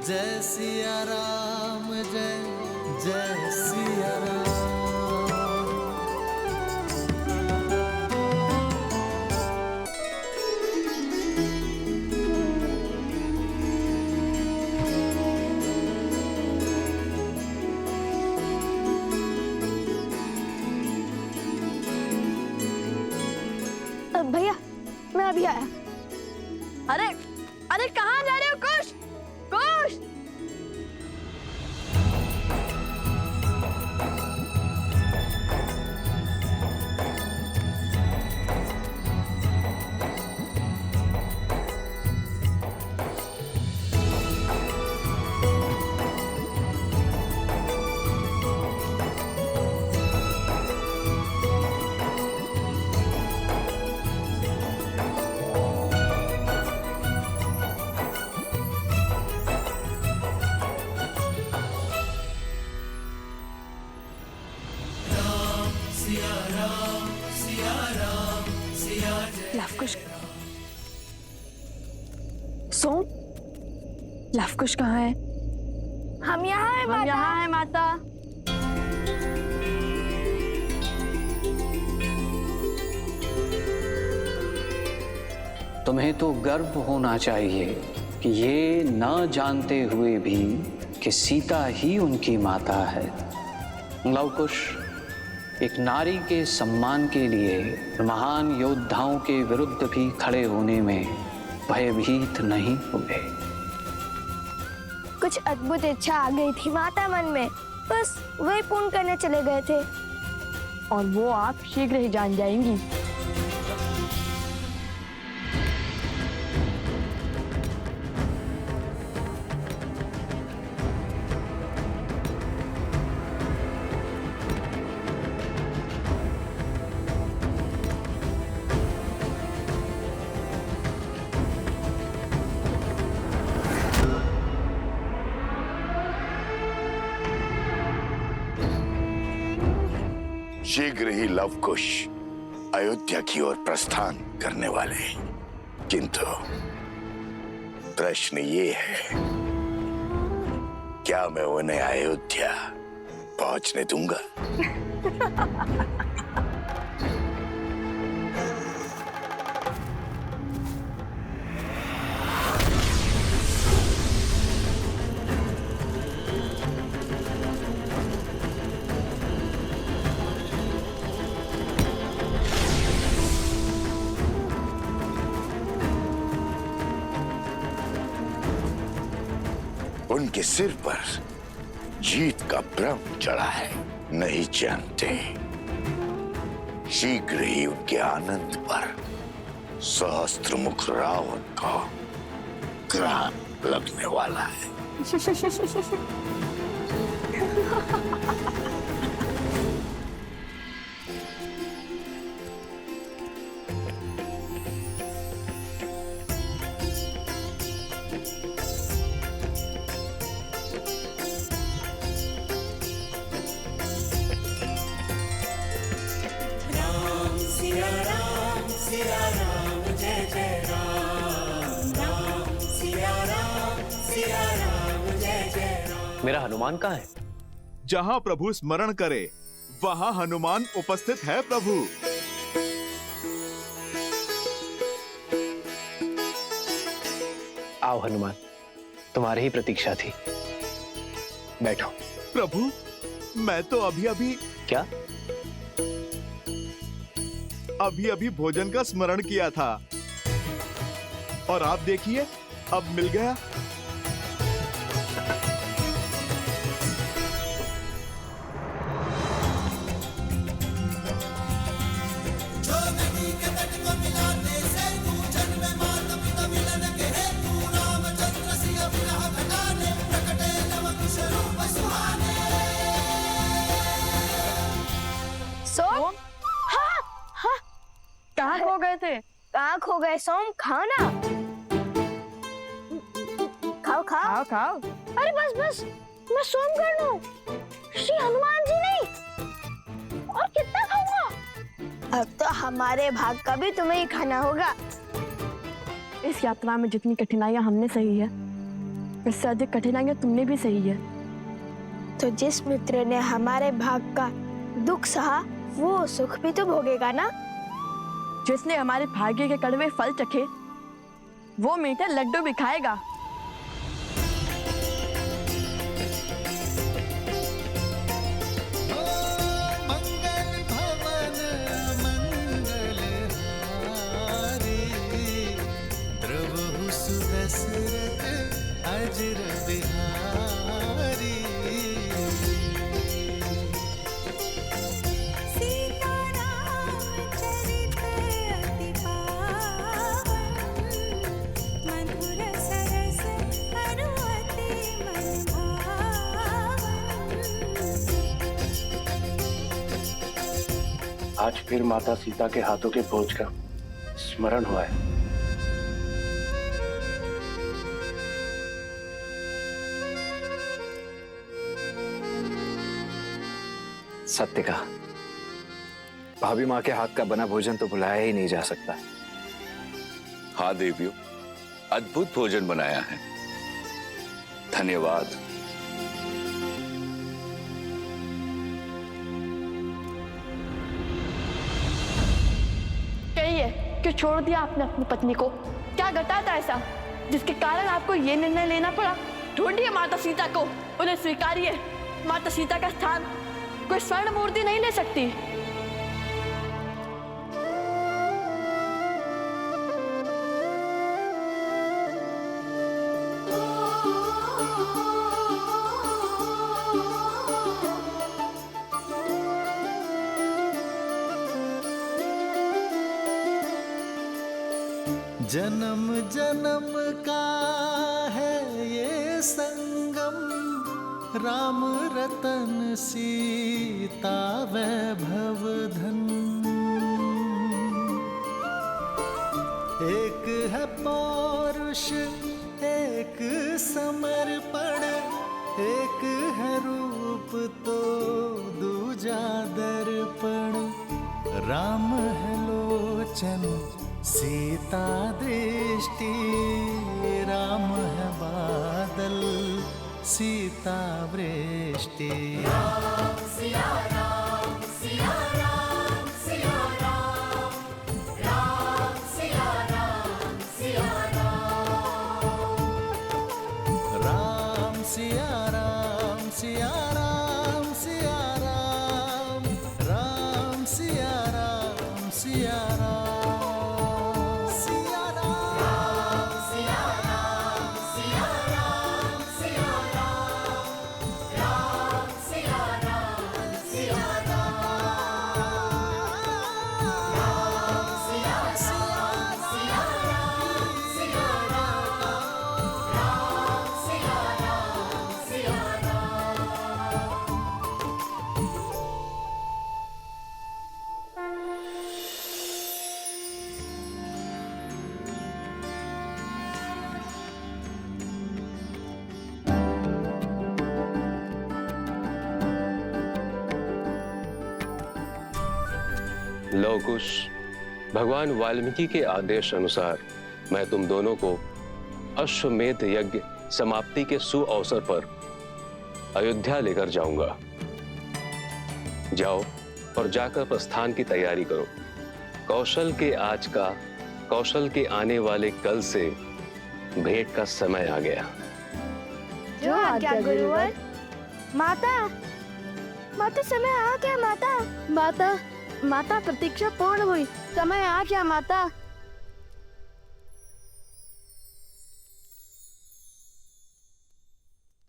जय सिया राम, जय जय सिया राम। भैया मैं अभी आया। अरे अरे कहाँ जा रहे हो? कुश कुश। लवकुश, सोम, लवकुश कहाँ है? हम यहाँ हैं माता। यहाँ है माता। तुम्हें तो गर्व होना चाहिए कि ये न जानते हुए भी कि सीता ही उनकी माता है। लवकुश, एक नारी के सम्मान के लिए महान योद्धाओं के विरुद्ध भी खड़े होने में भयभीत नहीं हुए। कुछ अद्भुत इच्छा आ गई थी माता मन में, बस वही पूर्ण करने चले गए थे। और वो आप शीघ्र ही जान जाएंगी। शीघ्र ही लवकुश अयोध्या की ओर प्रस्थान करने वाले हैं, किंतु प्रश्न ये है, क्या मैं उन्हें अयोध्या पहुंचने दूंगा? उनके सिर पर जीत का भ्रम चढ़ा है, नहीं जानते शीघ्र ही उनके आनंद पर सहस्त्रमुख रावण का ग्रहण लगने वाला है। मेरा हनुमान कहाँ है? जहाँ प्रभु स्मरण करे वहाँ हनुमान उपस्थित है प्रभु। आओ हनुमान, तुम्हारी ही प्रतीक्षा थी। बैठो। प्रभु, मैं तो अभी क्या? अभी भोजन का स्मरण किया था और आप देखिए अब मिल गया। सोम, हाँ हाँ, कहाँ खो गए थे? कहाँ खो गए सोम? खाओ ना, खाओ खाओ। खाओ खाओ। अरे बस बस, मैं सोम कर लूं, श्री हनुमान जी नहीं। और कितना खाऊंगा? अब तो हमारे भाग का भी तुम्हें ही खाना होगा। इस यात्रा में जितनी कठिनाइयां हमने सही है, इससे अधिक कठिनाइयां तुमने भी सही है। तो जिस मित्र ने हमारे भाग का दुख सहा वो सुख भी तो भोगेगा ना। जिसने हमारे भाग्य के कड़वे फल चखे वो मीठे लड्डू भी खाएगा। मंगल भवन मंगल हारी, द्रवहु सुदशरथ अजर बिहारी। आज फिर माता सीता के हाथों के भोज का स्मरण हुआ है। सत्य कहा, भाभी माँ के हाथ का बना भोजन तो भुलाया ही नहीं जा सकता। हाँ देवियों, अद्भुत भोजन बनाया है, धन्यवाद। कहिए कि छोड़ दिया आपने अपनी पत्नी को? क्या घटा था ऐसा जिसके कारण आपको ये निर्णय लेना पड़ा? ढूंढिए माता सीता को, उन्हें स्वीकारिए। माता सीता का स्थान कोई स्वर्ण मूर्ति नहीं ले सकती। जन्म जन्म का है ये संगम, राम रतन सीता वैभव धन। एक है पौरुष एक समर्पण, एक है रूप तो दूजा दर्पण। राम है लोचन सीता दृष्टि, राम है बादल सीता वृष्टि। राम सिया राम सिया राम सिया राम, राम सिया राम सिया राम, राम सिया राम सिया राम सिया राम, राम सिया राम सिया राम। लवकुश, भगवान वाल्मीकि के आदेश अनुसार मैं तुम दोनों को अश्वमेध यज्ञ समाप्ति के सुअवसर पर अयोध्या लेकर जाऊंगा। जाओ और जाकर प्रस्थान की तैयारी करो। कौशल के आज का, कौशल के आने वाले कल से भेंट का समय आ गया। जो आज्ञा गुरुवर। माता, माता समय आ गया माता। माता, माता प्रतीक्षा पूर्ण हुई, समय आ गया माता।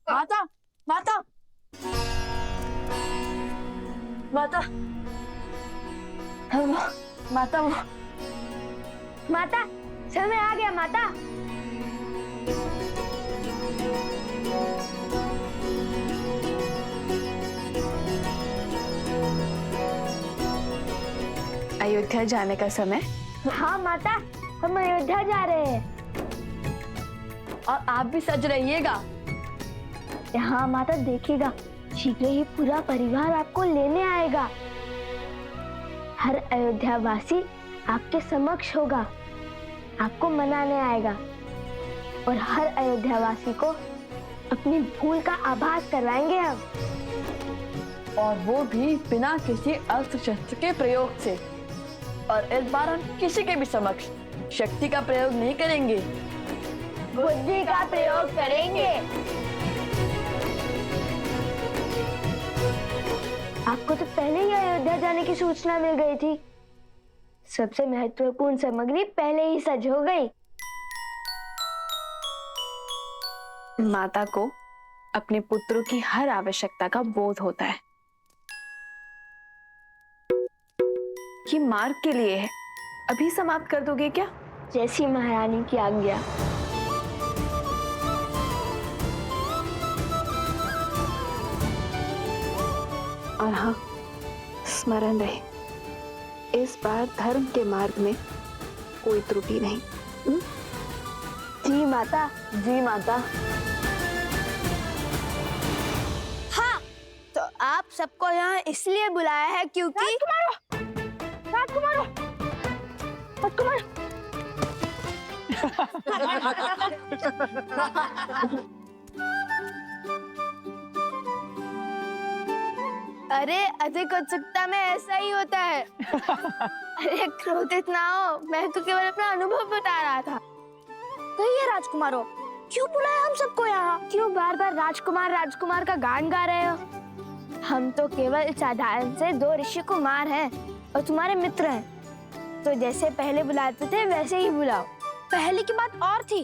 माता, माता, माता, माता, माता समय आ गया माता। अयोध्या जाने का समय? हाँ माता, हम अयोध्या जा रहे हैं। और आप भी सज रहिएगा। हाँ माता, देखिएगा शीघ्र ही पूरा परिवार आपको लेने आएगा। हर अयोध्या वासी आपके समक्ष होगा, आपको मनाने आएगा और हर अयोध्या वासी को अपनी भूल का आभास करवाएंगे हम। और वो भी बिना किसी अस्त्र शस्त्र के प्रयोग से। और इस बार हम किसी के भी समक्ष शक्ति का प्रयोग नहीं करेंगे, बुद्धि का प्रयोग करेंगे। आपको तो पहले ही अयोध्या जाने की सूचना मिल गई थी। सबसे महत्वपूर्ण सामग्री पहले ही सज हो गई। माता को अपने पुत्रों की हर आवश्यकता का बोध होता है। ये मार्ग के लिए है, अभी समाप्त कर दोगे क्या? जैसी महारानी की आज्ञा। और हाँ, स्मरण रहे, इस बार धर्म के मार्ग में कोई त्रुटि नहीं। जी माता। जी माता। हाँ, तो आप सबको यहाँ इसलिए बुलाया है क्योंकि राजकुमारों, अरे अधिक उत्सुकता में ऐसा ही होता है। अरे क्रोधित ना हो, मैं तो केवल अपना अनुभव बता रहा था। कहिए राजकुमारों, क्यों बुलाया हम सबको यहाँ? क्यों बार बार राजकुमार राजकुमार का गान गा रहे हो? हम तो केवल साधारण से 2 ऋषि कुमार हैं और तुम्हारे मित्र हैं। तो जैसे पहले बुलाते थे वैसे ही बुलाओ। पहले की बात और थी,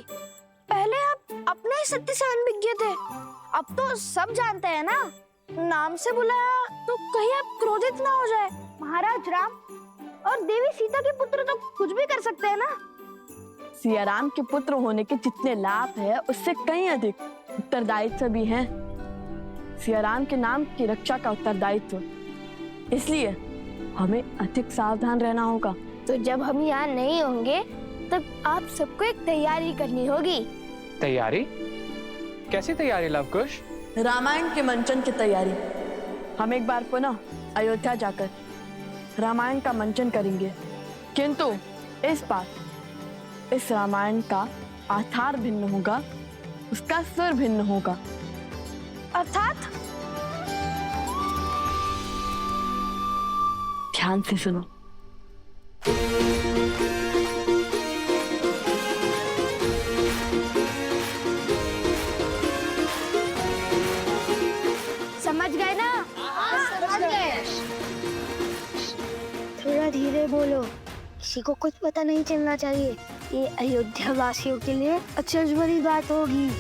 पहले आप अपने ही सत्य से अनभिज्ञ थे, अब तो सब जानते हैं ना। नाम से बुलाया तो कहीं आप क्रोधित ना हो जाए। महाराज राम और देवी सीता के पुत्र तो कुछ भी कर सकते हैं ना। सिया राम के पुत्र होने के जितने लाभ है उससे कहीं अधिक उत्तरदायित्व भी हैं। सिया राम के नाम की रक्षा का उत्तरदायित्व, इसलिए हमें अधिक सावधान रहना होगा। तो जब हम यहाँ नहीं होंगे तब आप सबको एक तैयारी करनी होगी। तैयारी? कैसी तैयारी लवकुश? रामायण के मंचन की तैयारी। हम एक बार पुनः अयोध्या जाकर रामायण का मंचन करेंगे, किंतु इस बार इस रामायण का आधार भिन्न होगा, उसका सुर भिन्न होगा। अर्थात? ध्यान से सुनो। समझ गए ना? समझ गए। थोड़ा धीरे बोलो, किसी को कुछ पता नहीं चलना चाहिए। ये अयोध्या वासियों के लिए अचरज भरी बात होगी।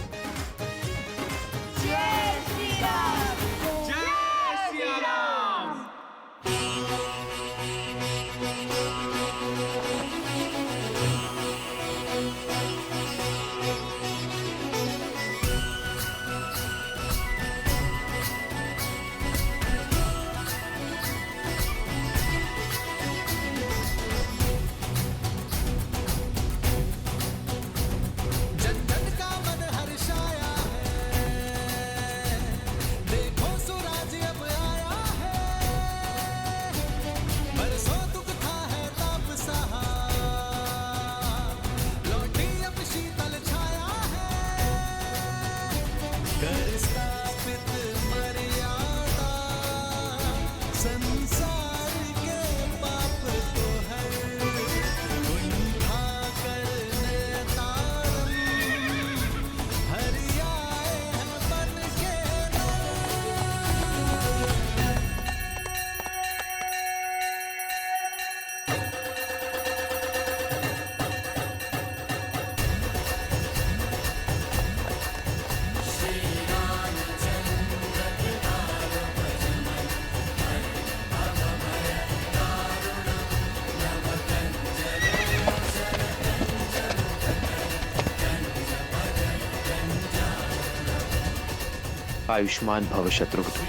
आयुष्मान भव शत्रुघ्न।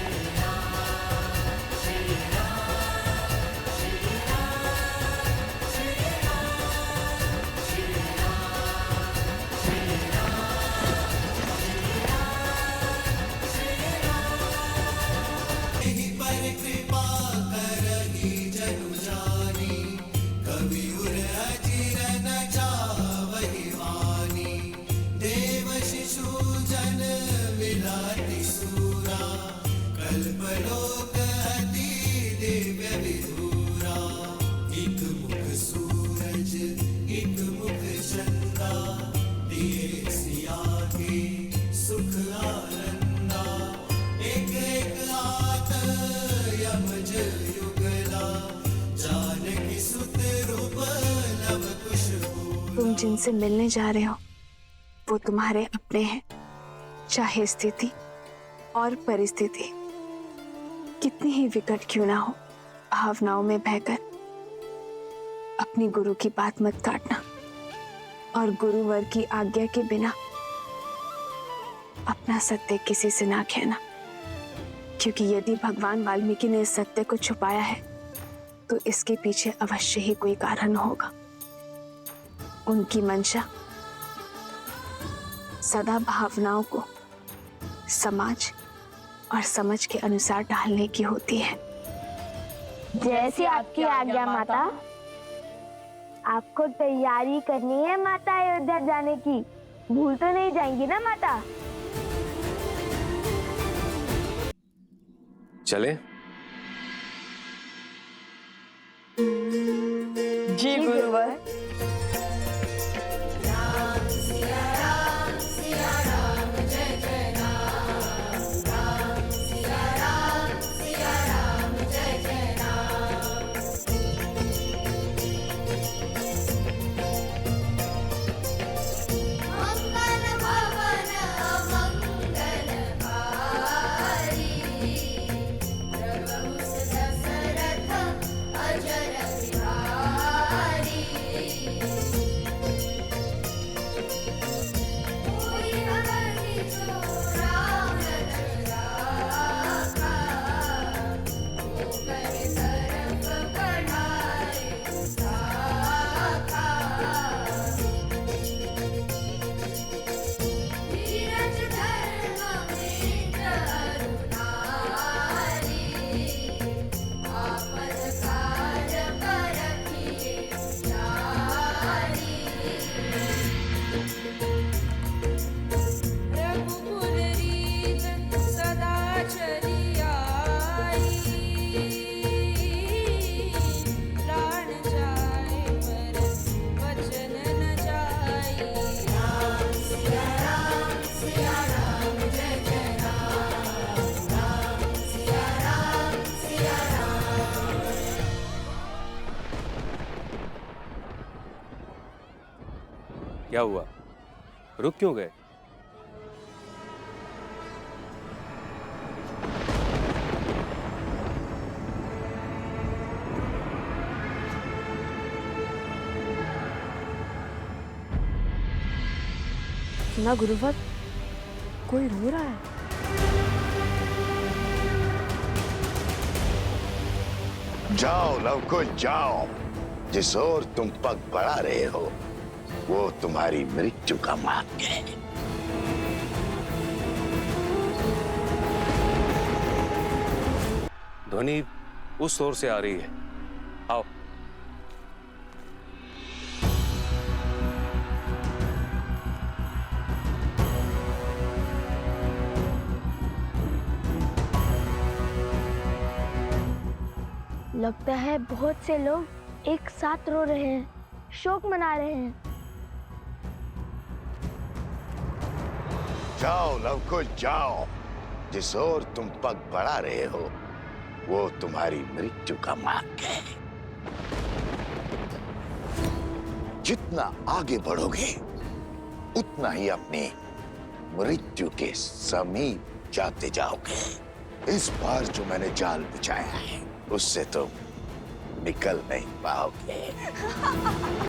देव शिशु जन विला तुम जिनसे मिलने जा रहे हो वो तुम्हारे अपने हैं, चाहे स्थिति और परिस्थिति कितनी ही विकट क्यों ना हो। भावनाओं में बहकर अपनी गुरु की बात मत काटना और गुरुवर की आज्ञा के बिना अपना सत्य किसी से ना कहना, क्योंकि यदि भगवान वाल्मीकि ने इस सत्य को छुपाया है तो इसके पीछे अवश्य ही कोई कारण होगा। उनकी मंशा सदा भावनाओं को समाज और समझ के अनुसार ढालने की होती है। जैसी आपकी आज्ञा माता। आपको तैयारी करनी है माता अयोध्या जाने की, भूल तो नहीं जाएंगी ना माता? चले? जी गुरुवर। क्या हुआ? रुक क्यों गए? सुना गुरुवर, कोई रो रहा है। जाओ लवकुश जाओ, जिस ओर तुम पग बढ़ा रहे हो वो तुम्हारी मृत्यु का मार्ग है। ध्वनि उस ओर से आ रही है, आओ। लगता है बहुत से लोग एक साथ रो रहे हैं, शोक मना रहे हैं। जाओ लवकुश जाओ, जिस ओर तुम पग बढ़ा रहे हो वो तुम्हारी मृत्यु का मार्ग है। जितना आगे बढ़ोगे उतना ही अपनी मृत्यु के समीप जाते जाओगे। इस बार जो मैंने जाल बिछाया है उससे तुम निकल नहीं पाओगे।